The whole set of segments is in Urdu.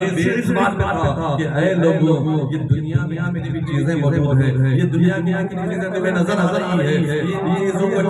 اس بات پہ تھا کہ اے لوگوں یہ دنیا میں میری بھی چیزیں موجود ہیں، یہ دنیا کی چیزیں تمہیں نظر آ رہی ہے، یہ چیزوں کو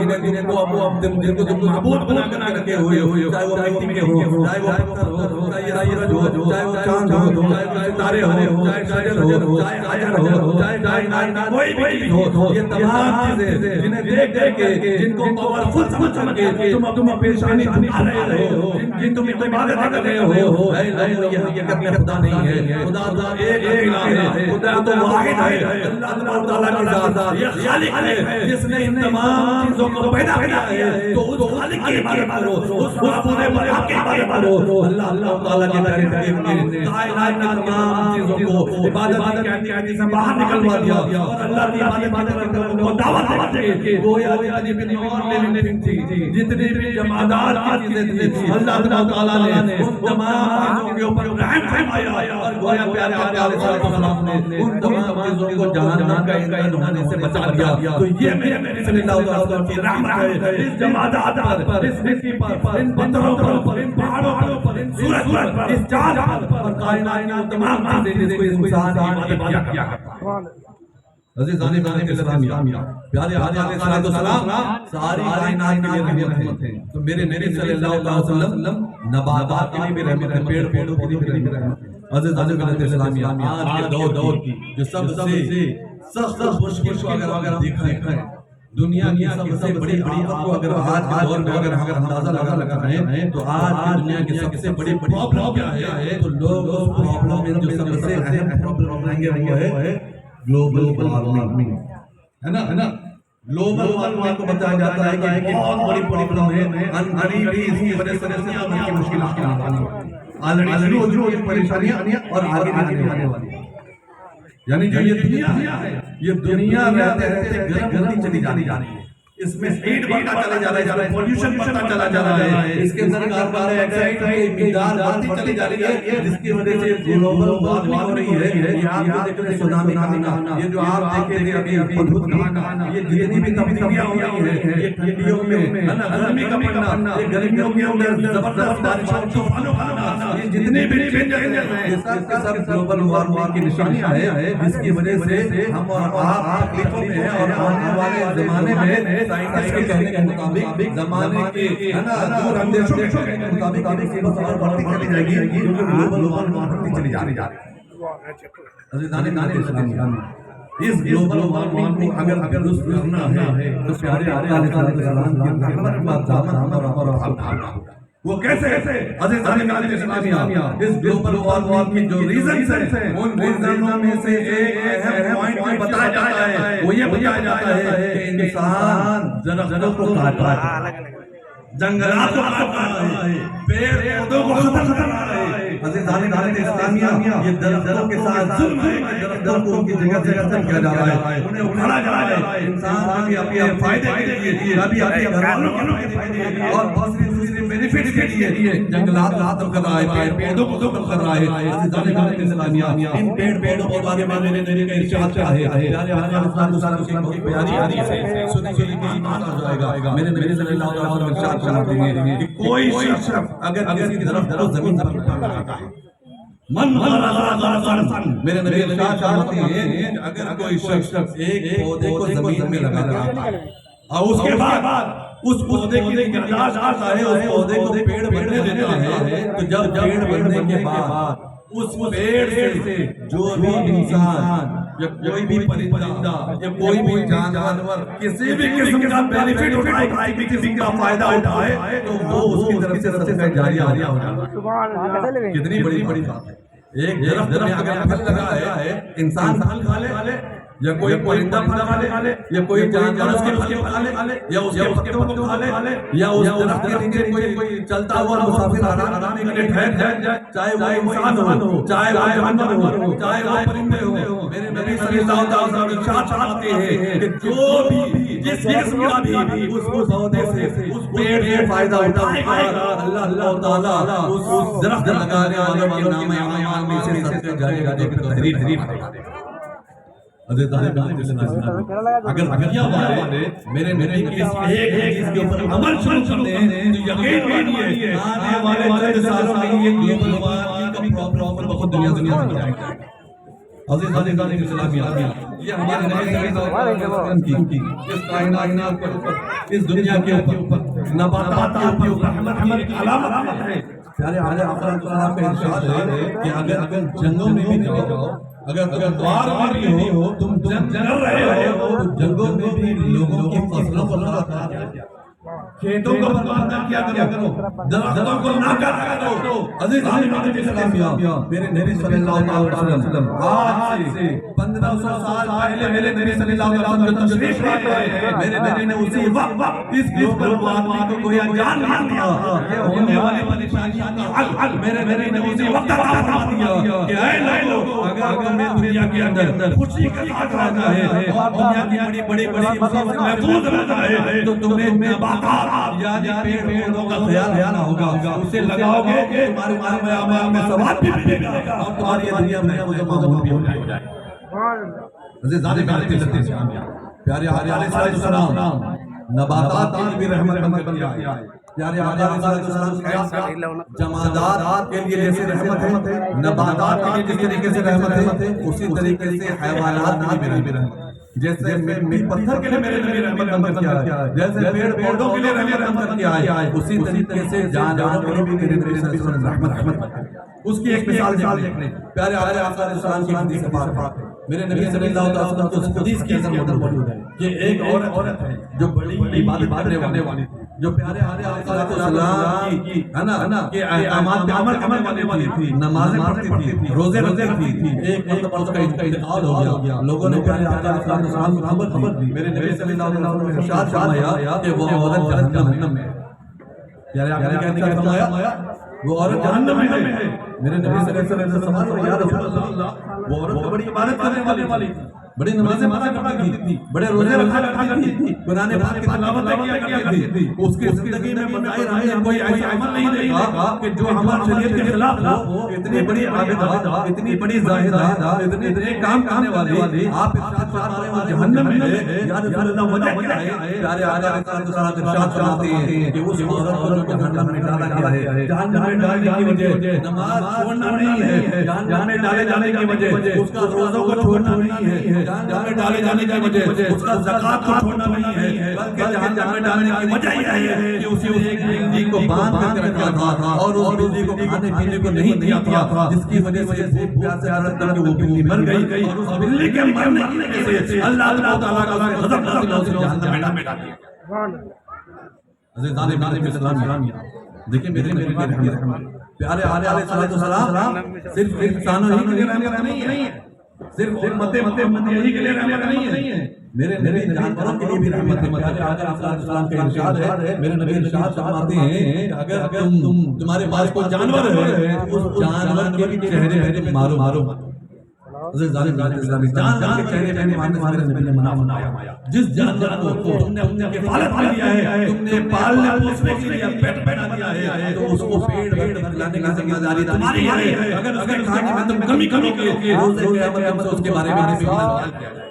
جن کو تم معبود بنا کر رکھے ہوئے ہو، چاہے وہ مٹی کے ہو، چاہے وہ پتھر ہو، چاہے سورج ہو، چاہے وہ چاند ہو، چاہے ستارے ہو، چاہے شجر ہو، چاہے حجر ہو، چاہے کائنات کوئی بھی چیز ہو، یہ تمام چیزیں جنہیں دیکھ دیکھ کے جن کو پاورفل سمجھ کے تم پریشانی دھا رہے ہو، جن تم عبادت کر رہے ہو، اے لوگوں یہ حقیقت میں خدا نہیں ہے، خدا تو ایک الہ ہے، خدا تو واحد ہے، اللہ تعالیٰ کی ذات یہ خالق ہے جس نے ان تمام چیزوں کو پیدا کیا ہے، تو اس خالق کی عبادت کرو، اس معبود برحق کی عبادت کرو۔ اللہ تعالیٰ کے کریم نے کائنات کی تمام چیزوں کو عبادت کی کیٹیگری سے باہر نکلوا دیا اور اللہ کی عبادت کرنے والوں کو دعوت دی کہ گویا جتنی اور لیونگ تھی، جتنی بھی جمادات کی چیزیں تھی، اللہ تعالیٰ نے ان تمام چیزوں کے اوپر رحم فرمایا اور گویا پیارے آقا علیہ السلام نے ان تمام چیزوں کو جہنم کا ایندھن ہونے سے بچا دیا۔ تو یہ میرے نبی صلی اللہ علیہ وسلم کی رحمت ہے اس جمادات پر، اس مٹی پر، ان پتھروں پر، ان پہاڑوں پر، ان سورج پر، اس چاند پر، کائنات کی تمام چیزیں جس کو انسان عبادت کیا کرتا ہے۔ عزیزان اسلامیہ پیارے آقا علیہ السلام ساری کائنات کے لیے رحمت ہیں، تو میرے نبی صلی اللہ علیہ وسلم نباتات کے لیے بھی رحمت ہے، پیڑ پودوں کے لیے بھی رحمت ہے۔ عزیزان اسلامیہ آج کے دور کی جو سب سے سخت مشکل کو اگر دیکھیں، دنیا کی سب سے بڑی آفت کو اگر آج کے دور میں اگر اندازہ لگا رہے ہیں تو آج کی دنیا کی سب سے بڑی پرابلم کیا ہے، تو لوگ اس پرابلم میں جو سب سے اہم پرابلم رہیں گے وہ ہے گلوبل وارمنگ، ہے نا؟ گلوبل وارمنگ کو بتایا جاتا ہے کہ بہت بڑی پرابلم ہے، انقریب اس کی وجہ سے دنیا میں مشکلات آنی ہیں، آلریڈی جو پریشانیاں اور آگے آنے والی ہیں، یعنی جو یہ دنیا ہے، یہ دنیا رہتے رہتے گرم ہوتی چلی جانی ہے، اس میں ہیٹ بڑھتا چلا جا رہا ہے، پولوشن بڑھتا چلا جا رہا ہے، اس کے اندر کاربن ڈائی آکسائڈ کی مقدار بڑھتی چلی جا رہی ہے، جس کی وجہ سے گلوبل وارمنگ ہو رہی ہے۔ یہ آپ جو دیکھ رہے ہیں سونامی کا آنا، یہ جو آپ دیکھ رہے ہیں ابھی ہدہد کا آنا، یہ جتنی بھی تبدیلیاں ہو رہی ہیں، یہ ٹھنڈیوں میں گرمی کا پڑنا، یہ گرمیوں کے اندر زبردست بارشوں طوفانوں کا آنا، یہ جتنے بھی چینجز ہیں یہ سب کے سب گلوبل وارمنگ کی نشانیاں ہیں، جس کی وجہ سے ہم اور آپ تکلیفوں میں ہیں اور آنے والے زمانے میں سائنس کے کہنے کے مطابق زمانے کے دور اندیشوں کے مطابق مصیبت اور بڑھتی چلی جائے گی، کیونکہ گلوبل وارمنگ بڑھتی چلی جا رہی ہے۔ عزیزان اسلامیہ اس گلوبل وارمنگ کو اگر درست کرنا ہے تو پیارے آقا علیہ السلام کی رحمت کا دامن اور ڈھالنا ہوگا۔ وہ کیسے؟ عزیزان اسلامیہ اس گلوبل وارمنگ کی جو ریزنز ہیں ان ریزنوں میں سے ایک اہم پوائنٹ بتایا جاتا ہے، وہ یہ بتایا جاتا ہے کہ انسان درختوں کو کاٹتا ہے، جنگلات کو کاٹتا ہے، پیڑ پودوں کو ختم کرتا ہے۔ عزیزان اسلامیہ یہ درختوں کے ساتھ ظلم ہے، درختوں کو ان کی جگہ سے ختم کیا جا رہا ہے، انہیں اکھاڑا جا رہا ہے، انسان بھی اپنے فائدے کے لیے، ابھی اپنے گھر والوں کے فائدے کے لیے اور دوسری بینیفٹ کے لیے جنگلات ختم کر رہا ہے، پیڑ پودوں کو ختم کر رہا ہے۔ عزیزان اسلامیہ ان پیڑ پودوں کے بارے میں میرے نبی کا ارشاد کیا ہے؟ پیارے آقا علیہ السلام کی بہت پیاری حدیث ہے، سننے کے لیے ایمان آ جائے گا۔ میرے نبی صلی اللہ علیہ وسلم ارشاد فرماتے ہیں کہ کوئی شخص اگر کسی درخت کو زمین پر لگاتا ہے، میرے نبی ارشاد فرماتے ہیں کہ اگر کوئی شخص ایک پودے کو زمین میں لگاتا ہے اور اس کے بعد اس پودے کی نگہداشت کرتا ہے، اس پودے کو پیڑ بننے دیتا ہے، تو جب پیڑ بننے کے بعد اس پیڑ سے جو بھی انسان یا کوئی بھی پرندہ یا کوئی بھی جانور کسی بھی قسم کا بینیفٹ اٹھائے، کسی بھی قسم کا فائدہ اٹھائے، تو وہ اس کی طرف سے صدقہ جاریہ ہو جاتا ہے۔ کتنی بڑی بات ہے! ایک درخت میں اگر پھل لگا ہے، انسان پھل کھا لے یا کوئی پرندہ پھل کھا لے یا کوئی جانور اس کے پھل کھا لے یا اس کے پتوں کو کھا لے یا اس درخت کے نیچے کوئی چلتا ہوا مسافر آرام کے لیے ٹھہر جائے، چاہے وہ انسان ہو، چاہے وہ جانور ہو، چاہے وہ پرندے ہو، میرے نبی صلی اللہ علیہ وسلم ارشاد فرماتے ہیں کہ جو بھی جس قسم کا بھی اس پودے سے اس پیڑ سے فائدہ اٹھائے گا، اللہ تعالیٰ اس درخت لگانے والوں کے نام اعمال میں سے صدقہ جاریہ کی تحریر کرے گا۔ اگر کیا بات ہے میرے نبی کی اس ایک حدیث کے اوپر عمل شروع کرتے ہیں تو یقین مانیے آنے والے چند سالوں میں یہ گلوبل وارمنگ کا پرابلم بہت دنیا سے جائے گا. عزیزان اسلامیہ یہ ہمارے نبی صلی اللہ علیہ وسلم کی اس کائنات پر اس دنیا کے اوپر نباتات کے اوپر رحمت کی ایک علامت ہے. پیارے آقا صلی اللہ علیہ وسلم کا ارشاد ہے کہ اگر جنگوں میں بھی جاؤ اگر دوار میں بھی ہو تم جنگ رہے ہو تو جنگوں میں بھی لوگوں کی فصلوں کو نہ کاٹا جائے, کھیتوں کو برباد نہ کیا کرو, درختوں کو نہ کاٹا کرو. عزیزان اسلامیہ میرے نبی صلی اللہ علیہ وسلم آج سے 1500 سال پہلے نبی صلی اللہ علیہ وسلم جو تشریف لائے میرے نبی نے اسی وقت اس بربادی کو گویا جان لیا کہ ہونے والی پریشانیوں کا حل میرے نبی نے اسی وقت عطا فرما دیا کہ اے لوگوں اگر تمہیں دنیا کے اندر خوشی کا ساتھ رہنا ہے اور دنیا کی بڑی مصیبت محفوظ رہنا ہے تو تمہیں یعنی پیڑوں کا خیال رکھنا ہوگا. اسے لگاؤ گے تمہارے اعمال میں ثواب بھی ملے گا اور تمہاری دنیا میں مضبوط بھی ہو جائے گا. عزیزان اسلام پیارے علیہ السلام نباتات کی بھی رحمت بن کر آئے. پیارے علیہ السلام جمادات کے لیے جیسے رحمت ہے, نباتات کے لیے جس طریقے سے رحمت ہے, اسی طریقے سے حیوانات کی بھی رحمت ہے. جیسے پتھر کے لیے میرے نبی رحمت بن کر آئے, جیسے پیڑ پودوں کے لیے رحمت بن کر آئے, اسی طریقے سے جانوروں کے لیے بھی میرے نبی صلی اللہ علیہ وسلم رحمت بن کر آئے. اس کی ایک مثال دیکھ لیں. پیارے آقا علیہ السلام کی حدیث پاک ہے, میرے نبی صلی اللہ علیہ وسلم تو اس حدیث کے اندر موجود ہے کہ ایک عورت ہے جو بڑی عبادت کرنے والی تھی, جو پیارے آقا علیہ السلام کی ہے نا کہ احکامات پہ عمل کرنے والی تھی, نمازیں پڑھتی تھی, روزے رکھتی تھی. ایک مرتبہ اس کا انتقال ہو گیا. لوگوں نے پیارے آقا علیہ السلام کو خبر دی. میرے نبی صلی اللہ علیہ وسلم نے ارشاد فرمایا کہ وہ عورت جہنم میں ہے. پیارے آقا نے کیا فرمایا؟ وہ عورت جہنم میں ہے. میرے نبی صلی اللہ علیہ وسلم فرمایا یا رسول اللہ وہ عورت بڑی عبادت کرنے والی تھی, بڑی نمازیں پڑھا کرتی تھی, بڑے روزے رکھا کرتی تھی, قرآن پاک کی تلاوت کیا کرتی تھی. اس کی زندگی میں بظاہر ہمیں کوئی ایسا عمل نہیں دیکھا کہ جو ہماری شریعت کے خلاف ہو. اتنی بڑی عابدہ, اتنی بڑی زاہدہ, اتنے کام کرنے والی, آپ ارشاد فرما رہے ہیں جہنم میں ہے. یا رسول اللہ وجہ کیا ہے؟ پیارے آقا ارشاد فرماتے ہیں کہ اس عورت کو جو جہنم میں ڈالا گیا ہے, جہنم میں ڈالنے کی وجہ نماز چھوڑنا نہیں ہے, جہنم میں ڈالے جانے کی وجہ اس کا روزوں کو چھوڑنا نہیں ہے, جہنم میں ڈالے جانے کی وجہ اس کا زکات کو چھوڑنا نہیں ہے, بلکہ جہنم میں ڈالنے کی وجہ یہ ہے کہ اسے ایک بلی کو باندھ کر رکھا تھا اور اس بلی کو کھانے پینے کو نہیں دیا تھا, جس کی وجہ سے بھوک پیاس سے حالت کر کے وہ بلی مر گئی. اور اس بلی کے مرنے کی وجہ سے اللہ تعالیٰ کا غضب نازل ہو کر جہنم میں ڈال دیا. عزیزان اسلام دیکھیں میرے نبی رحمت پیارے علیہ السلام صرف انسانوں ہی کے لیے رحمت نہیں ہے, صرف امت یہی کے لیے رحمت نہیں ہے, میرے نبی جانوروں کے لیے بھی رحمت ہے. پیارے آقا علیہ السلام کا ارشاد ہے, میرے نبی ارشاد فرماتے ہیں اگر تمہارے پاس کوئی جانور ہے اس جانور کے بھی چہرے پہ مارو. جان کے چہرے پہ مارنے والے نبی نے منع فرمایا. جس جانور کو تم نے اپنے کفالت میں لیا ہے, تم نے پالنے پوسنے کے لیے پیٹ بنا دیا ہے, تو اس کو پیٹ کھلانے کی ذمہ داری تمہاری ہے. اگر اس کے کھانے میں تم کمی کرو گے روز قیامت میں اس کے بارے میں سوال کیا جائے.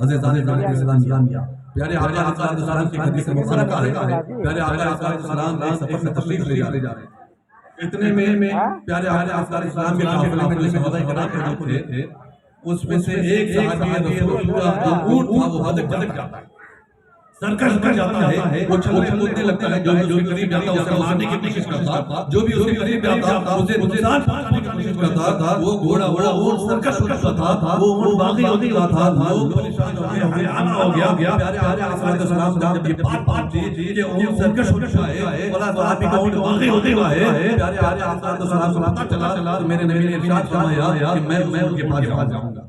عزیزان اسلامیہ پیارے آقا علیہ السلام کی حدیث مبارک ہے. پیارے آقا علیہ السلام ایک سفر میں تشریف لے جا رہے ہیں. اتنے میں پیارے آقا علیہ السلام کے قافلے میں جو صحابہ کرام تھے اس میں سے ایک صحابی رسول اللہ کا اونٹ تھا, وہ بھٹک جاتا ہے, سرکش کر جاتا ہے, وہ چھلکنے لگتا ہے. جو بھی قریب جاتا اسے مارنے کی کوشش کرتا تھا, جو بھی اس کے قریب جاتا اسے نقصان پہنچانے کی کوشش کرتا تھا. وہ گھوڑا اونٹ سرکش کرتا تھا, وہ اونٹ باغی ہوتا تھا. لوگ پریشان ہو گئے, حیران ہو گیا. پیارے آقا علیہ السلام جب یہ بات پہنچی کہ اونٹ سرکش ہو چکا ہے, بڑا صحابی کا اونٹ باغی ہوتے ہوا ہے, پیارے آقا علیہ السلام کو پتہ چلا تو میرے نبی نے ارشاد فرمایا کہ میں ان کے پاس جاؤں گا.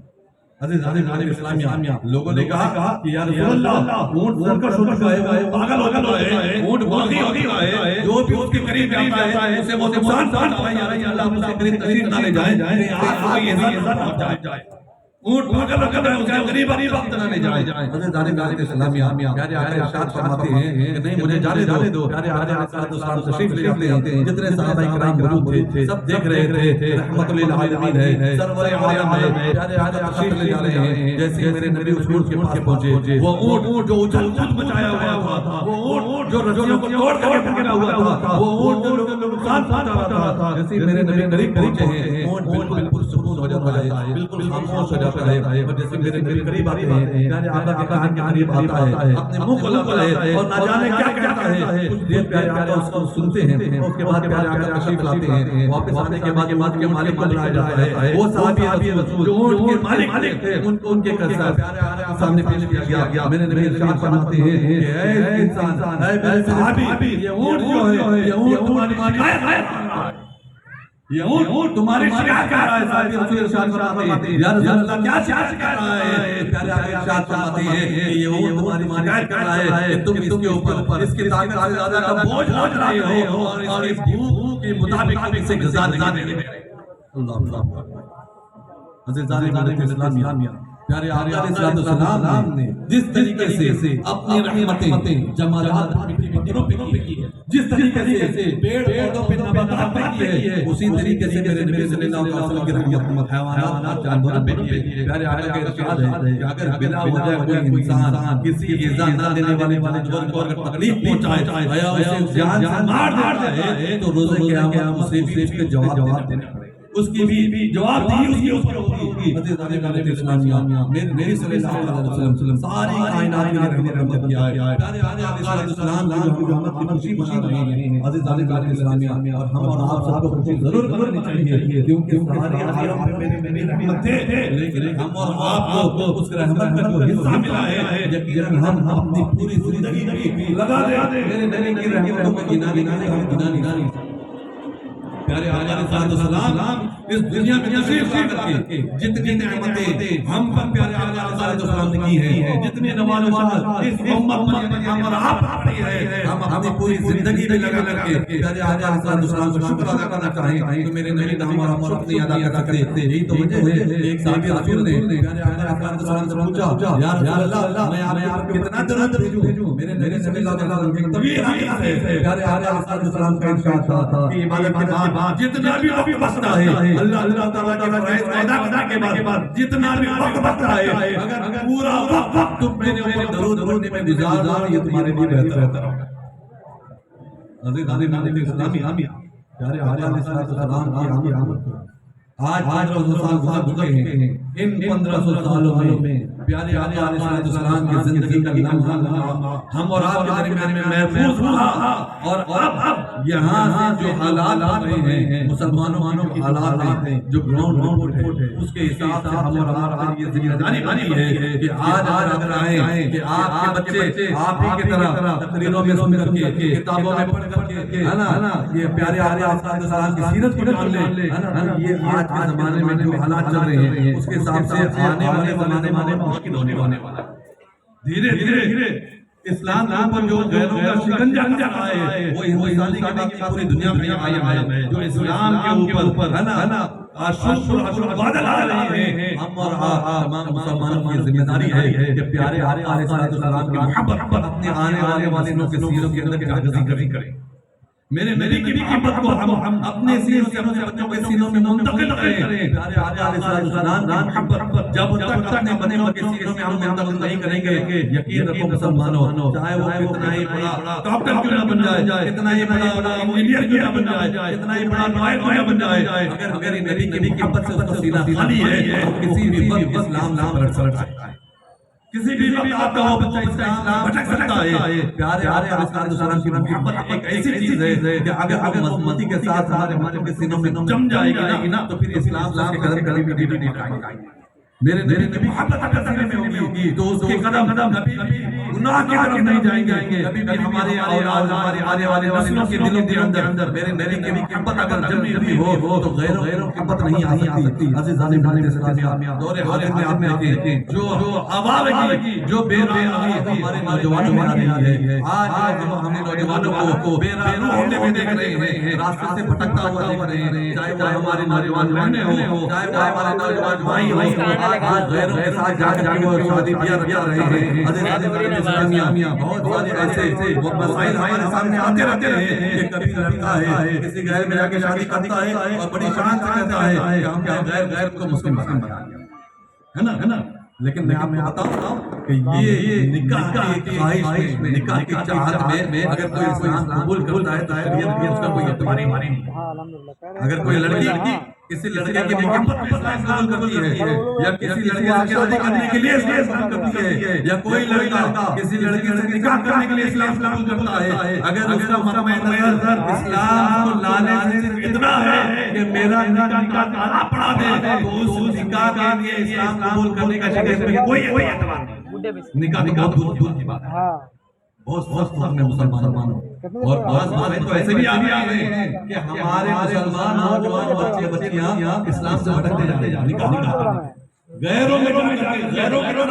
عزیزان اسلامیہ لوگوں نے کہا کہ یا رسول اللہ اونٹ سرکش ہو چکا ہے, پاگل ہو چکا ہے, اونٹ باغی ہو چکا ہے, جو بھی اس کے قریب جاتا ہے اسے وہ نقصان پہنچاتا ہے. یا اللہ اس کے قریب تشریف نہ لے جائیں, آپ کو یہ نقصان پہنچ جائے. اونٹ پاگل کر رہے ہیں اس کا غریب وقت نہ لے جائے حضرت علی علیہ السلام پیارے آقا ارشاد فرماتے ہیں کہ نہیں مجھے جانے دو پیارے آقا علیہ السلام تشریف لے آتے ہیں جتنے صحابہ کرام موجود تھے سب دیکھ رہے تھے رحمت للعالمین ہے سرور عالم ہے پیارے آقا تشریف لے جا رہے ہیں جیسے میرے نبی اس اونٹ کے پاس پہنچے وہ اونٹ جو اچھل کود مچایا ہوا تھا وہ اونٹ جو رسیوں کو توڑ کر پھینکا ہوا تھا وہ اونٹ جو لوگوں کو نقصان پہنچا رہا تھا جیسے میرے نبی قریب پہنچے ہیں اونٹ بالکل سکون ہو جاتا ہے بالکل خاموش ہو جاتا ہے اور جیسے میرے نبی قریب آتے ہیں پیارے آقا کے کان کے قریب آتا ہے اپنے منہ کھولاتا ہے اور نہ جانے کیا کہتا ہے کچھ دیر پیارے آقا اس کو سنتے ہیں اس کے بعد پیارے آقا تشریف لاتے ہیں واپس آنے کے بعد کے مالک کو بلایا جاتا ہے وہ صحابی رسول جو اونٹ کے مالک تھے ان کے قصہ پیارے آقا کے سامنے پیش کیا گیا میرے نبی ارشاد فرماتے ہیں کہ اے انسان اے میرے صحابی یہ اونٹ جو ہے یہ اونٹ تمہاری شکایت ہے یہ اونٹ تمہاری شکایت کر رہا ہے صحابی رسول ارشاد فرماتے ہیں یا رسول اللہ کیا شکایت کر رہا ہے پیارے آقا ارشاد فرماتے ہیں کہ یہ اونٹ تمہاری شکایت کر رہا ہے کہ تم اس کے اوپر اس کی طاقت سے زیادہ کا بوجھ لاد رہے ہو اور اس بھوک کے مطابق تم اسے غذا نہیں دے رہے اللہ اللہ عزیزان اسلامیہ پیارے آقا علیہ السلام نے جس طریقے سے اپنی رحمتیں جمالات مٹی پتھروں پہ کی ہے جس طریقے سے پیڑ پودوں پہ نباتات پہ کی ہے اسی طریقے سے میرے نبی صلی اللہ علیہ وسلم کی رحمت حیوانات جانوروں پہ کی ہے پیارے آقا کا ارشاد ہے کہ اگر بلا وجہ کوئی انسان کسی ایذا نہ دینے والے جانور کو اگر تکلیف پہنچائے یا اسے جان سے مار دیتا ہے تو روز قیامت اسے بھی اس کے جواب دینا پڑے گا اس کی بھی جواب دی اس کے اوپر ہوگی حضرت علی اسلامیہ میرے صلی اللہ علیہ وسلم ساری کائنات میں رحمت کیا ہے پیارے آقا علیہ السلام کی رحمت کی خوشی منا رہے ہیں حضرت علی اسلامیہ اور ہم اور آپ سب کو خوشی ضرور کرنی چاہیے کیونکہ ساری عالم میں میری رحمت ہے لیکن ہم اور آپ کو اس رحمت کا جو حصہ ملا ہے یقیناً ہم اپنی پوری زندگی لگا دیں میرے نبی کی رحمتوں کو گنا نہیں پیارے آقا علیہ السلام اس دنیا میں تشریف لا کر کے جتنی نعمتیں ہم پر پیارے آقا علیہ السلام نے کی ہیں جتنے نوازشات اس امت پر ہم اور آپ پڑی ہے ہم اپنی پوری زندگی میں لگا کر کے پیارے آقا علیہ السلام کو شکر ادا کرنا چاہیں تو میرے نبی ہم اور ہم اپنی ادا کر سکتے یہی تو وجہ ہے ایک صحابی رسول نے پیارے آقا علیہ السلام سے پوچھا یا رسول اللہ میں آپ کو کتنا درود بھیجوں میرے نبی صلی اللہ علیہ وسلم کی طویل حدیث ہے پیارے آقا علیہ السلام کا ارشاد تھا کہ عبادت کے بعد جتنا بھی وقت بچتا ہے اللہ تعالیٰ کے فرائض ادا کے بعد جتنا بھی وقت بچتا ہے اگر پورا وقت تم میرے اوپر درود پڑھنے میں گزار دو یہ تمہارے لیے بہتر ہوگا عزیزان اسلامی پیارے آقا علیہ السلام کی آمد آج 1500 سال گزر چکے ہیں ان 1500 سالوں میں پیارے آقا علیہ السلام کی زندگی کا لمحہ ہم اور آپ کے درمیان میں محفوظ رہا اور اب یہاں سے جو حالات آ رہے ہیں مسلمانوں کی حالات ہیں جو گراؤنڈ رپورٹ ہے اس کے حساب سے ہم اور آپ یہ ذمہ داری بنی ہے کہ آج اگر آئیں کہ آپ کے بچے آپ ہی کی طرح تقریروں میں سن کر کے کتابوں میں پڑھ کر کے ہے نا یہ پیارے آقا علیہ السلام کی سیرت کو جان لیں یہ آج کے زمانے میں جو حالات چل رہے ہیں اس کے حساب سے آنے والے زمانے میں مشکل ہونے والا دھیرے دھیرے اسلام پر جو غیروں کا شکنجہ رہا ہے وہ ہندوستانی کے باقی پوری دنیا میں قائم ہے جو اسلام کے اوپر ہے نا اشر بادل آ رہے ہیں ہم اور تمام مسلمانوں کی ذمہ داری ہے کہ پیارے آقا علیہ السلام کی محبت اپنے آنے والے والوں کے سیروں کے اندر جاگزی کریں میرے نبی کی محبت کو ہم اپنے سینوں سے اپنے بچوں کے سینوں میں منتقل کریں پیارے آقا علیہ السلام کی محبت جب تک اپنے بچوں کے سینوں میں ہم منتقل نہیں کریں گے یقین رکھو مسلمانوں چاہے وہ کتنا ہی بڑا ڈاکٹر کیوں نہ بن جائے کتنا ہی بڑا انجینئر کیوں نہ بن جائے کتنا ہی بڑا لائر کیوں نہ بن جائے اگر میرے نبی کی محبت سے اس کا سینہ خالی ہے تو کسی بھی وقت اسلام نہ پلٹ سکتا ہے کسی بھی وقت آپ کا وہ بچہ اسلام بھٹک سکتا ہے پیارے آقا علیہ السلام کی محبت ایک ایسی چیز ہے کہ اگر مضبوطی کے ساتھ ہمارے سینوں میں جم جائے گی نا تو پھر اسلام کے قدم کبھی نہیں ٹائیں گے میرے نبی محبت اگر سینے میں ہوگی تو اس کے قدم کبھی گناہ کی طرف نہیں جائیں گے کبھی بھی ہمارے اولاد ہمارے آنے والے نسلوں کے دلوں کے اندر میرے نبی کی محبت اگر جمی ہوئی ہو تو غیروں کی محبت نہیں آ سکتی عزیزان اسلامیہ دور حاضر میں آپ دیکھیں جو عوام کی جو بے راہی ہمارے نوجوانوں میں آ رہی ہے آج ہم نوجوانوں کو بے راہ ہوتے ہوئے دیکھ رہے ہیں راستے سے بھٹکتا ہوا دیکھ رہے ہیں چاہے وہ ہمارے نوجوان بہنیں ہوں چاہے وہ ہمارے نوجوان بھائی ہوں آج غیروں کے ساتھ جا کر کے وہ شادی بیاہ رکھا رہے ہیں. حضرت اسلامیہ بہت سارے ایسے مسائل ہمارے سامنے آتے رہتے ہیں کہ کبھی لڑکا ہے کسی غیر میں جا کے شادی کرتا ہے اور بڑی شان سے کہتا ہے کہ ہم نے غیر کو مسلم بنا دیا ہے نا. لیکن میں آپ کو بتاؤں کہ یہ نکاح کی خواہش میں نکاح کی چاہت میں اگر کوئی اسلام قبول کرتا ہے تو اس کا کوئی اعتبار نہیں. اگر کوئی لڑکی کسی لڑکے کی محبت میں اسلام قبول کرتی ہے یا کسی لڑکے سے شادی کرنے کے لیے اسلام کرتی ہے یا کوئی لڑکا کسی لڑکے سے نکاح کرنے کے لیے اسلام قبول کرتا ہے, اگر اس کا مرمہ نظر اسلام کو لانے سے صرف اتنا ہے کہ میرا نکاح پڑھا دے تو اس نکاح کے لیے اسلام قبول کرنے کا شریعت میں کوئی اعتبار نہیں. نکاح بہت دور کی بات ہے. بہت فرق میں مسلمانوں اور بعض باتیں تو ایسے بھی آگے آ گئے ہیں کہ ہمارے مسلمان نوجوان بچے بچیاں اسلام سے بھٹکتے جاتے ہیں. نکاح غیروں کے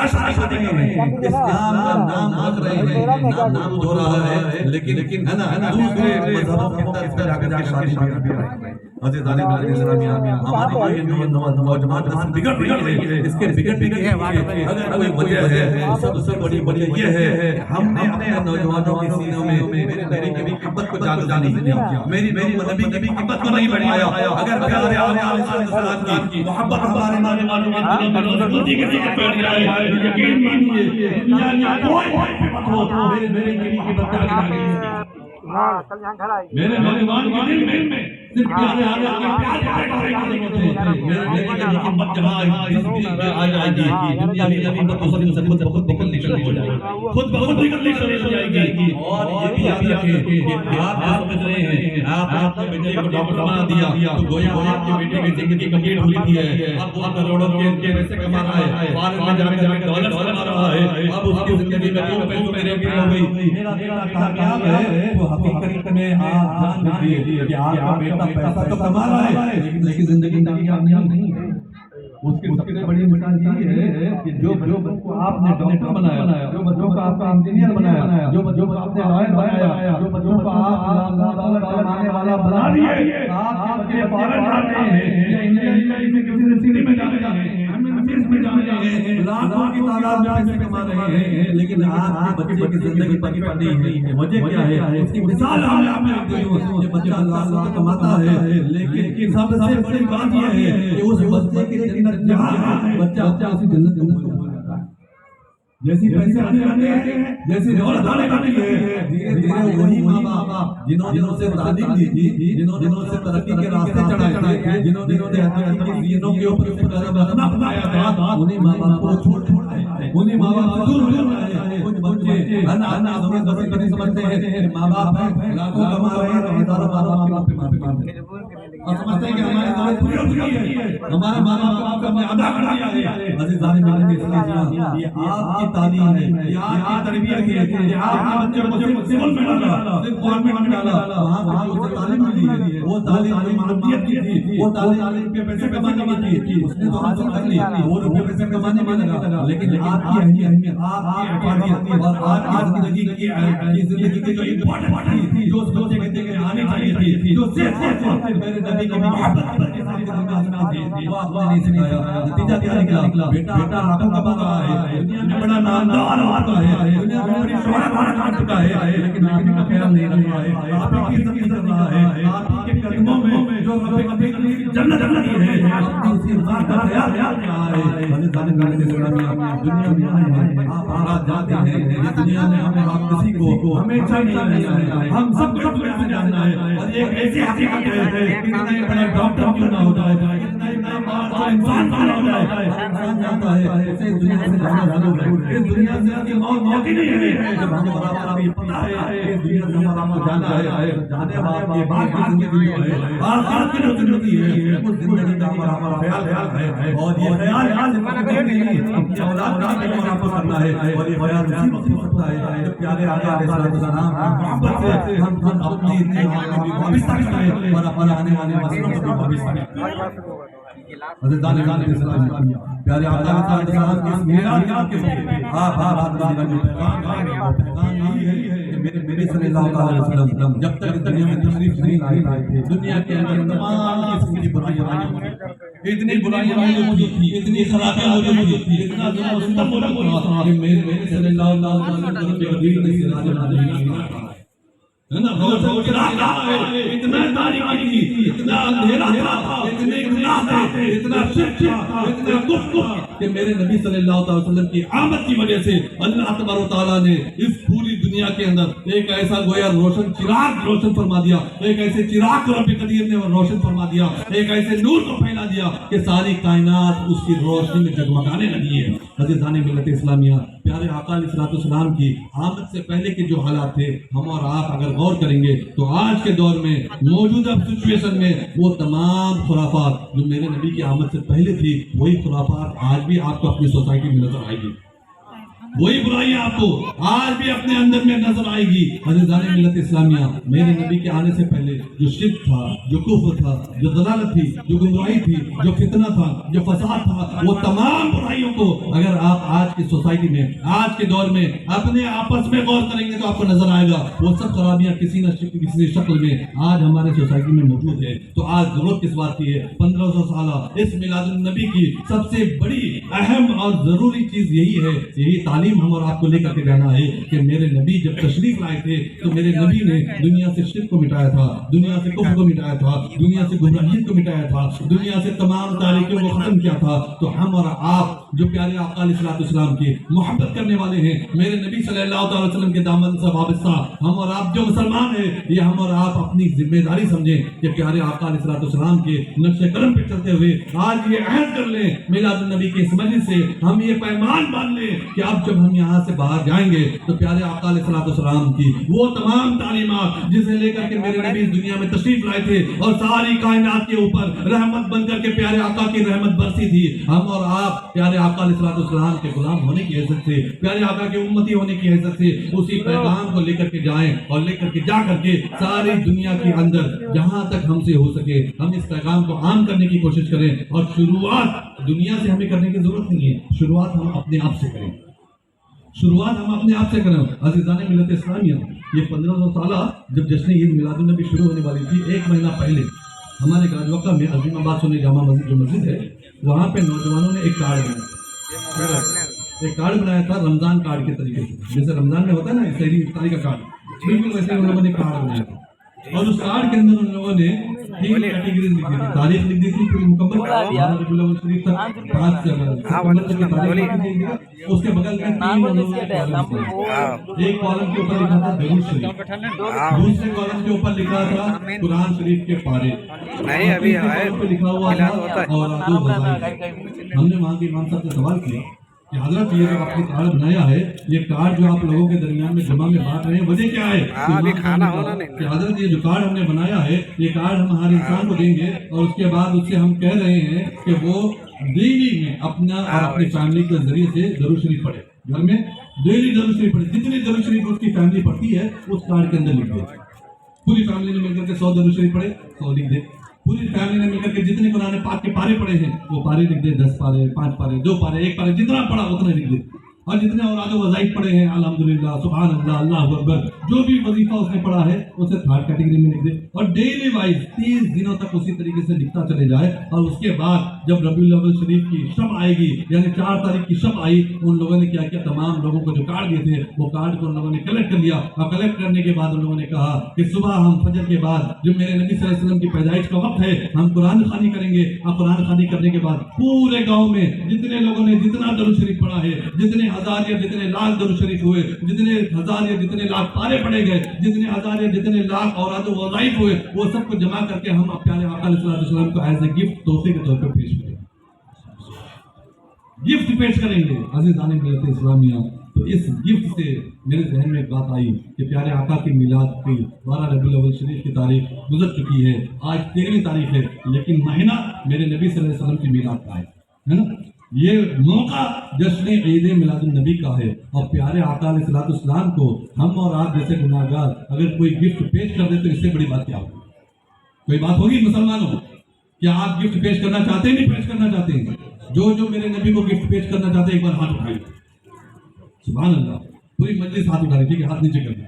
شادی کر رہے ہیں, اسلام کا نام رکھ رہے ہیں, نام دو رہا ہے, لیکن ہے نا دوسرے مذہبوں کی طرف جا کر شادی کر رہے ہیں. ہماری نوجوان نسل بگڑ رہی ہے. اس کے بگڑنے کی اگر کوئی وجہ ہے سب سے بڑی وجہ یہ ہے کہ ہم نے اپنے نوجوانوں کے سینوں میں میری نبی کی محبت کو جاگزا نہیں کیا, میری نبی کی محبت کو نہیں بڑھایا. اگر پیارے آقا علیہ السلام کی محبت ہمارے نوجوانوں میں مضبوطی کے ساتھ پیدا ہے, یقین مانیے دنیا میں کوئی محبت ہو میری نبی کی محبت جاگزا نہیں. میرے نوجوان کے دل میں صرف پیارے آقا کے پیار میرے نبی کی محبت جہاں آ جائے گی دنیا میں محبت کو سب بہت نکلنی شروع ہو جائے گی, خود بہت نکلنی شروع ہو جائے گی. اور یہ بھی یاد رکھیں کہ آپ سمجھ رہے ہیں آپ اپنے بیٹے کو ڈاکٹر بنا دیا تو گویا آپ کے بیٹے کی زندگی کمپلیٹ ہو رہی ہے. اب وہ کروڑوں کے پیسے کما رہا ہے, فارغ میں جا کے ڈالر کما رہا ہے. اب اس کی زندگی میں جو پیسوں میں ریپی ہو گئی. میرا بیٹا کامیاب ہے تو حقیقت میں آپ جان لیجیے کہ آپ کا بیٹا پیسہ تو کما رہا ہے لیکن زندگی کامیاب نہیں ہے. اس کی سب سے بڑی مثال یہ ہے کہ جو بچوں کو آپ نے ڈاکٹر بنایا, جو بچوں کو آپ کا انجینئر بنایا, جو بچوں کو آپ نے لائر بنایا, جو بچوں کو آپ ڈالر کمانے والا بنا دیے, آپ بچے فارغ جاتے ہیں یا انجینئرنگ میں کسی سٹی میں جاتے ہیں, میں جانے ہیں, لاکھوں کی تعداد میں پیسے کما رہے ہیں, لیکن آپ کے بچے کی زندگی پرفیکٹ نہیں ہے. وجہ کیا ہے؟ اس کی مثال آپ میں آپ دیکھو کہ بچہ لاکھ کماتا ہے لیکن سب سے بڑی بات یہ ہے کہ اس بچے کی جنت جہاں بچہ اسی جنت میں جاتا ہے. جیسی پیسے آتے رہتے ہیں, جیسی دولت آنے لگتی ہے, دھیرے دھیرے وہی ماں باپ جنہوں نے اسے تعلیم دی تھی, جنہوں نے اسے ترقی کے راستے چڑھائے تھے, جنہوں نے حقیقت کی زینوں کے اوپر سے قدم رکھنا بتایا تھا, انہیں ماں باپ کو چھوڑ رہے ہیں, انہیں ماں باپ سے دور ہو رہے ہیں. کچھ بچے اپنے بچے نہیں سمجھتے ہیں کہ ماں باپ لاکھوں کما رہے ہیں تو ہزاروں ماں باپ کے معافی مانگتے ہیں اور سمجھتے ہیں کہ ہماری دولت پوری ہو چکی ہے, ہمارے ماں باپ کو آپ کا ادا کر دیا ہے. عزیزان میرے اسلامیہ, یہ آپ کی تعلیم ہے, یہ آپ کی تربیت ہے, یہ آپ کے بچے کو سول میں ڈالا, صرف گورنمنٹ میں ڈالا, وہاں جو تعلیم ملی ہے وہ تعلیم معرفت کی تھی, وہ تعلیم کے پیسے کمانے کی تھی, اس نے تو حاصل کر لی, وہ روپے پیسے کمانے میں لگا, لیکن آپ کی اہمیت, آپ کی افادیت اور آپ کی زندگی کی جو امپورٹنٹ تھی, جو اس بچے کے دل میں آنی چاہیے تھی, جو صرف میرے نبی کی محبت کی تھی, وہ آپ نے نہیں سکھایا. نتیجہ کیا نکلا؟ بیٹا لاکھوں کما رہا ہے, دنیا میں بڑا نامدار ہوتا ہے, دنیا میں بڑی شہرت والا کر چکا ہے, لیکن آپ کا خیال نہیں رکھ رہا ہے, آپ کی عزت نہیں کر رہا ہے, آپ کے قدموں میں جو کبھی جنت نہیں ہے, آپ اسی ذات کا خیال نہیں رہا ہے. دنیا میں آئے ہیں, آپ جاتے ہیں, یہ دنیا میں ہمیں آپ کسی کو ہمیشہ نہیں رہنا ہے, ہم سب کو اپنے جاننا ہے. اور ایک ایسی حقیقت ہے کہ کتنا ہی بڑا ڈاکٹر کیوں نہ ہو جائے, کتنا ہی بڑا انسان کیوں نہ ہو جائے, انسان جانتا ہے اسے دنیا سے جانا ضرور ہے. اس دنیا سے آگے موت ہی نہیں ہے. جب ہمیں برابر آپ یہ پتہ ہے اس دنیا سے ہمارا کو جانا ہے, جانے والے کے بعد کی زندگی ہے, آخرت کی جو زندگی ہے, اس زندگی کا ہمارا خیال ہے. اور یہ خیال اپنی اولاد کا بھی ہمارا کرنا ہے, اور یہ خیال اسی وقت ہو سکتا ہے جب پیارے آقا علیہ السلام محبت سے ہم اپنی اتحاد بھی وابستہ کریں اور اپنے آنے والے مسئلوں کو بھی وابستہ کریں. عزیزان اسلامیہ, پیارے آقا علیہ السلام کے اس میراث کے لیے آپ کا جو پیغام ہے وہ پیغام یہی ہے کہ میرے نبی صلی اللہ علیہ وسلم جب تک اس دنیا میں تشریف نہیں لائے تھے, دنیا کے اندر تمام قسم کی برائیاں اتنی برائیاں موجود تھی، اتنی خرابیاں موجود تھی، اتنا ظلم و ستم موجود تھا کہ میرے صلی اللہ علیہ وسلم کے حدیث میں سراج العالمین ہے نا، روشن چراغ کہاں ہے؟ اتنا تاریکی تھی، اتنا اندھیرا تھا، اتنے گناہ تھے، اتنا شرک تھا، اتنا کفر تھا کہ میرے نبی صلی اللہ علیہ وسلم کی آمد کی وجہ سے اللہ تبارک و تعالیٰ نے اس پوری دنیا کے اندر ایک ایسا گویا روشن چراغ روشن فرما دیا، ایک ایسے چراغ کو رب قدیر نے روشن فرما دیا، ایک ایسے نور کو پھیلا دیا کہ ساری کائنات اس کی روشنی میں جگمگانے لگی ہے۔ عزیزان ملت اسلامیہ، پیارے آقا علیہ السلام کی آمد سے پہلے کے جو حالات تھے، ہم اور آپ اگر غور کریں گے تو آج کے دور میں موجودہ سچویشن میں وہ تمام خرافات جو میرے نبی کی آمد سے پہلے تھی، وہی خرافات آج بھی آپ کو اپنی سوسائٹی میں نظر آئے گی، وہی برائیاں آپ کو آج بھی اپنے اندر میں نظر آئے گی۔ عزیزان ملت اسلامیہ، میرے نبی کے آنے سے پہلے جو شرک تھا، جو کفر تھا، جو ضلالت تھی، جو گمراہی تھی، جو فتنہ تھا، جو فساد تھا، وہ تمام برائیوں کو اگر آپ آج کی سوسائٹی میں، آج کے دور میں اپنے آپس میں غور کریں گے تو آپ کو نظر آئے گا وہ سب خرابیاں کسی نہ کسی شکل میں آج ہمارے سوسائٹی میں موجود ہے۔ تو آج ضرورت کس بات کی ہے؟ 1500 سالہ اس میلاد النبی کی سب سے بڑی اہم اور ضروری چیز یہی ہے، یہی تعلیم ہم اور آپ کو لے کر کے جانا ہے کہ میرے نبی جب تشریف لائے تھے تو میرے نبی نے دنیا سے شرک کو مٹایا تھا، دنیا سے کفر کو مٹایا تھا، دنیا سے گمراہیت کو مٹایا تھا، دنیا سے تمام تاریکیوں کو ختم کیا تھا۔ تو ہم اور آپ جو پیارے آقا علیہ السلام کی محبت کرنے والے ہیں، میرے نبی صلی اللہ علیہ وسلم کے دامن سے وابستہ ہم اور آپ جو مسلمان ہیں، یہ ہم اور آپ اپنی ذمہ داری سمجھیں کہ پیارے آقا علیہ السلام کے نقش قدم پہ چلتے ہوئے آج یہ عہد کر لیں میلاد النبی کے اس مجلس سے، ہم یہ پیمان باندھ لیں کہ اب جب ہم یہاں سے باہر جائیں گے تو پیارے آقا علیہ السلام کی وہ تمام تعلیمات جسے لے کر کے میرے نبی اس دنیا میں تشریف لائے تھے اور ساری کائنات کے اوپر رحمت بن کر کے پیارے آقا کی رحمت برسی تھی، ہم اور آپ پیارے آقا علیہ السلام کے غلام ہونے کی حیثیت سے، پیارے آقا کے امتی ہونے کی حیثیت سے اسی پیغام کو لے کر کے جائیں اور لے کر کے جا کر کے ساری دنیا کے اندر جہاں تک ہم سے ہو سکے ہم اس پیغام کو عام کرنے کی کوشش کریں۔ اور شروعات دنیا سے ہمیں کرنے کی ضرورت نہیں ہے، شروعات ہم اپنے آپ سے کریں، شروعات ہم اپنے آپ سے کریں۔ عزیزان ملت اسلامیہ، یہ 1500 سالہ جب جشن عید میلاد النبی شروع ہونے والی تھی، ایک مہینہ پہلے ہمارے گاجوکا میں عظیم آباد سنی جامع مسجد جو مسجد ہے وہاں پہ نوجوانوں نے ایک کارڈ بنایا تھا رمضان کارڈ کے طریقے سے، جیسے رمضان میں ہوتا ہے نا سحری افطاری کا کارڈ، بالکل ویسے ان لوگوں نے کارڈ بنایا تھا اور اس کارڈ کے اندر ان لوگوں نے 3 کیٹیگریز لکھ دی تھی، تاریخ لکھ دی تھی پوری مکمل، ربیع الاول شریف تک 5 ستمبر تک کی تاریخ لکھ دی تھی، اس کے بغل میں 3 انہوں نے ایک کالم کے اوپر لکھا تھا درود شریف، دوسرے کالم کے اوپر لکھا تھا قرآن شریف کے پارے، پہ لکھا ہوا تھا اور ہم نے وہاں کے امام صاحب سے سوال کیا کہ حضرت یہ جو آپ نے کارڈ بنایا ہے، یہ کارڈ جو آپ لوگوں کے درمیان میں جمع میں بانٹ رہے ہیں وجہ کیا ہے؟ کہ حضرت یہ جو کارڈ ہم نے بنایا ہے یہ کارڈ ہم ہر انسان کو دیں گے اور اس کے بعد اس سے ہم کہہ رہے ہیں کہ وہ ڈیلی میں اپنا اور اپنی فیملی کے ذریعے سے درود شریف پڑھے، گھر میں ڈیلی درود شریف پڑھے، جتنی درود شریف اس کی فیملی پڑھتی ہے اس کارڈ کے اندر لکھ دے، پوری فیملی نے مل کر کے 100 درود شریف پڑھے 100 لکھ دے، پوری فیملی نے مل کر کے جتنے قرآن پاک کے پارے پڑھے ہیں وہ پارے لکھ دے، 10 پارے 5 پارے 2 پارے 1 پارے، جتنا پڑھا اتنا لکھ دے، اور جتنے اوراد و وظائف پڑھے ہیں الحمدللہ سبحان اللہ اللہ اکبر جو بھی وظیفہ اس نے پڑھا ہے اسے 3rd کیٹیگری میں لکھ دے، اور ڈیلی وائز 30 دنوں تک اسی طریقے سے لکھتا چلے جائے، اور اس کے بعد جب ربیع الاول شریف کی شب آئے گی یعنی 4 تاریخ کی شب آئی، ان لوگوں نے کیا کیا تمام لوگوں کو جو کارڈ دیے تھے وہ کارڈ کو ان لوگوں نے کلیکٹ کر لیا، اور کلیکٹ کرنے کے بعد ان لوگوں نے کہا کہ صبح ہم فجر کے بعد جو میرے نبی صلی اللہ علیہ وسلم کی پیدائش کا وقت ہے ہم قرآن خوانی کریں گے، اور قرآن خوانی کرنے کے بعد پورے گاؤں میں جتنے لوگوں نے جتنا درود شریف پڑھا ہے، جتنے ہزار یا جتنے لاکھ درود شریف ہوئے، جتنے ہزار یا جتنے لاکھ پارے پڑے گئے، جتنے ہزار یا جتنے لاکھ اوراد و وظائف ہوئے، وہ سب کو جمع کر کے ہم پیارے آقا علیہ السلام کو ایز اے گفٹ تحفے کے طور پر پیش کریں گے، گفٹ پیش کریں گے۔ عزیزان ملت اسلامیہ، تو اس گفٹ سے میرے ذہن میں ایک بات آئی کہ پیارے آقا کی میلاد کی 12 ربیع الاول شریف کی تاریخ گزر چکی ہے، آج 13ویں تاریخ ہے، لیکن مہینہ میرے نبی صلی اللہ علیہ وسلم کی میلاد کا ہے نا، یہ موقع جشن عید میلاد النبی کا ہے، اور پیارے آقا علیہ السلام کو ہم اور آپ جیسے گناہگار اگر کوئی گفٹ پیش کر دے تو اس سے بڑی بات کیا ہوگی؟ کوئی بات ہوگی مسلمانوں؟ کیا آپ گفٹ پیش کرنا چاہتے ہیں نہیں پیش کرنا چاہتے ہیں؟ جو میرے نبی کو گفٹ پیش کرنا چاہتے ہیں ایک بار ہاتھ اٹھائیے، سبحان اللہ، پوری مجلس ہاتھ اٹھا رہی ہے، ٹھیک ہے، ہاتھ نیچے کر دیں۔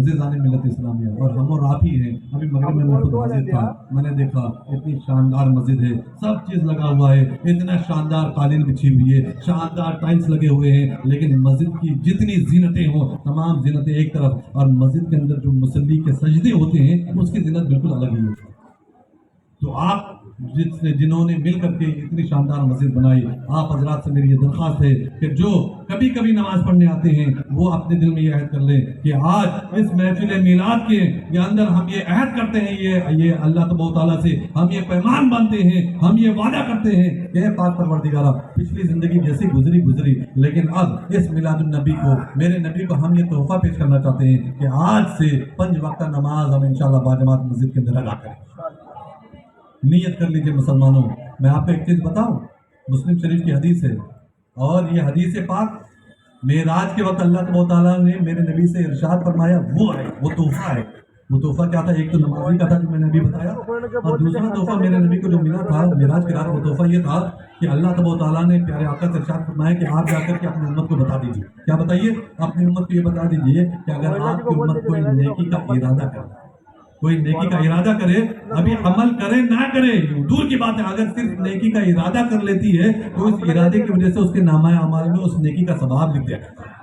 عزیزان ملت اسلامیہ، اور ہم اور آپ ہی ہیں. ابھی مغرب میں خود حاضر تھا، میں نے دیکھا اتنی شاندار مسجد ہے، سب چیز لگا ہوا ہے، اتنا شاندار قالین بچھی ہوئی ہے، شاندار ٹائلز لگے ہوئے ہیں، لیکن مسجد کی جتنی زینتیں ہوں تمام زینتیں ایک طرف، اور مسجد کے اندر جو مصلی کے سجدے ہوتے ہیں اس کی زینت بالکل الگ ہی ہوتی ہے. تو آپ جنہوں نے مل کر کے اتنی شاندار مسجد بنائی، آپ حضرات سے میری یہ درخواست ہے کہ جو کبھی کبھی نماز پڑھنے آتے ہیں وہ اپنے دل میں یہ عہد کر لیں کہ آج اس محفل میلاد کے اندر ہم یہ عہد کرتے ہیں، یہ اللہ تبارک و تعالیٰ سے ہم یہ پیمان باندھتے ہیں، ہم یہ وعدہ کرتے ہیں کہ اے پاک پروردگارہ، پچھلی زندگی جیسی گزری، لیکن اب اس میلاد النبی کو، میرے نبی کو ہم یہ تحفہ پیش کرنا چاہتے ہیں کہ آج سے 5 وقتہ نماز ہم انشاءاللہ باجماعت مسجد کے اندر ادا کریں. نیت کر لیجئے مسلمانوں. میں آپ کو ایک چیز بتاؤں، مسلم شریف کی حدیث ہے، اور یہ حدیث پاک معراج کے وقت اللہ تبارک و تعالیٰ نے میرے نبی سے ارشاد فرمایا، وہ تحفہ ہے. وہ تحفہ کیا تھا؟ ایک تو نمازی کا تھا جو میں نے ابھی بتایا، اور دوسرا تحفہ میرے نبی کو جو ملا تھا معراج کی رات، وہ تحفہ یہ تھا کہ اللہ تبارک و تعالیٰ نے پیارے آقا سے ارشاد فرمایا کہ آپ جا کر کے اپنی امت کو بتا دیجیے. کیا بتائیے؟ اپنی امت کو یہ بتا دیجیے کہ اگر آپ کی امت کوئی نیکی کا ارادہ کرے، کوئی نیکی کا ارادہ کرے، ابھی عمل کرے نہ کرے دور کی بات ہے، اگر صرف نیکی کا ارادہ کر لیتی ہے تو اس ارادے کی وجہ سے اس کے نامہ اعمال میں اس نیکی کا ثواب لکھ دیا جاتا ہے.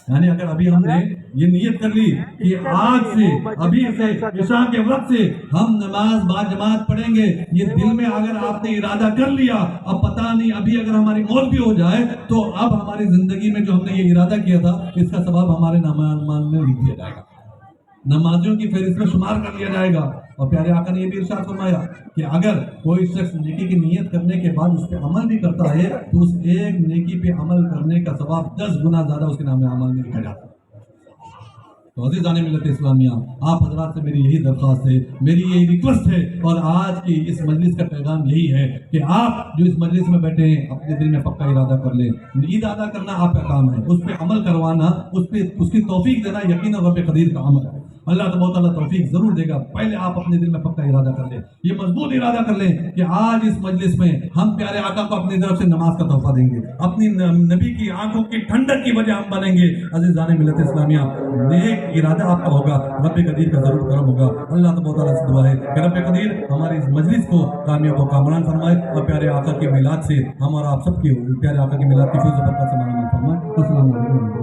یعنی اگر ابھی ہم نے یہ نیت کر لی کہ آج سے، ابھی سے، عشاء کے وقت سے ہم نماز باجماعت پڑھیں گے، یہ دل میں اگر آپ نے ارادہ کر لیا، اب پتہ نہیں ابھی اگر ہماری موت بھی ہو جائے تو اب ہماری زندگی میں جو ہم نے یہ ارادہ کیا تھا اس کا ثواب ہمارے نامہ اعمال میں لکھ دیا جائے گا، نمازیوں کی فہرست میں شمار کر لیا جائے گا. اور پیارے آقا نے یہ بھی ارشاد فرمایا کہ اگر کوئی شخص نیکی کی نیت کرنے کے بعد اس پہ عمل بھی کرتا ہے تو اس ایک نیکی پہ عمل کرنے کا ثواب 10 گنا زیادہ اس کے نام عمل میں لکھا جاتا ہے. تو عزیزان ملت اسلامیہ، آپ حضرات سے میری یہی درخواست ہے، میری یہی ریکویسٹ ہے، اور آج کی اس مجلس کا پیغام یہی ہے کہ آپ جو اس مجلس میں بیٹھے ہیں اپنے دل میں پکا ارادہ کر لیں. نیت ادا کرنا آپ کا کام ہے، اس پہ عمل کروانا، اس کی توفیق دینا یقیناً رب قدیر کا عمل ہے. اللہ تبارک و تعالیٰ توفیق ضرور دے گا. پہلے آپ اپنے دل میں پکا ارادہ کر لیں، یہ مضبوط ارادہ کر لیں کہ آج اس مجلس میں ہم پیارے آقا کو اپنی طرف سے نماز کا تحفہ دیں گے، اپنی نبی کی آنکھوں کی ٹھنڈک کی وجہ ہم بنیں گے. عزیزان ملت اسلامیہ، نیک ارادہ آپ کا ہوگا، رب قدیر کا ضرور کرم ہوگا. اللہ تبارک و تعالیٰ سے دعا ہے کہ رب قدیر ہماری اس مجلس کو کامیاب و کامران فرمائے، اور پیارے آقا کے میلاد سے ہم اور آپ سب کی، پیارے آقا کے میلاد کی فیض و برکات سے مالا مال فرمائے. السلام علیکم.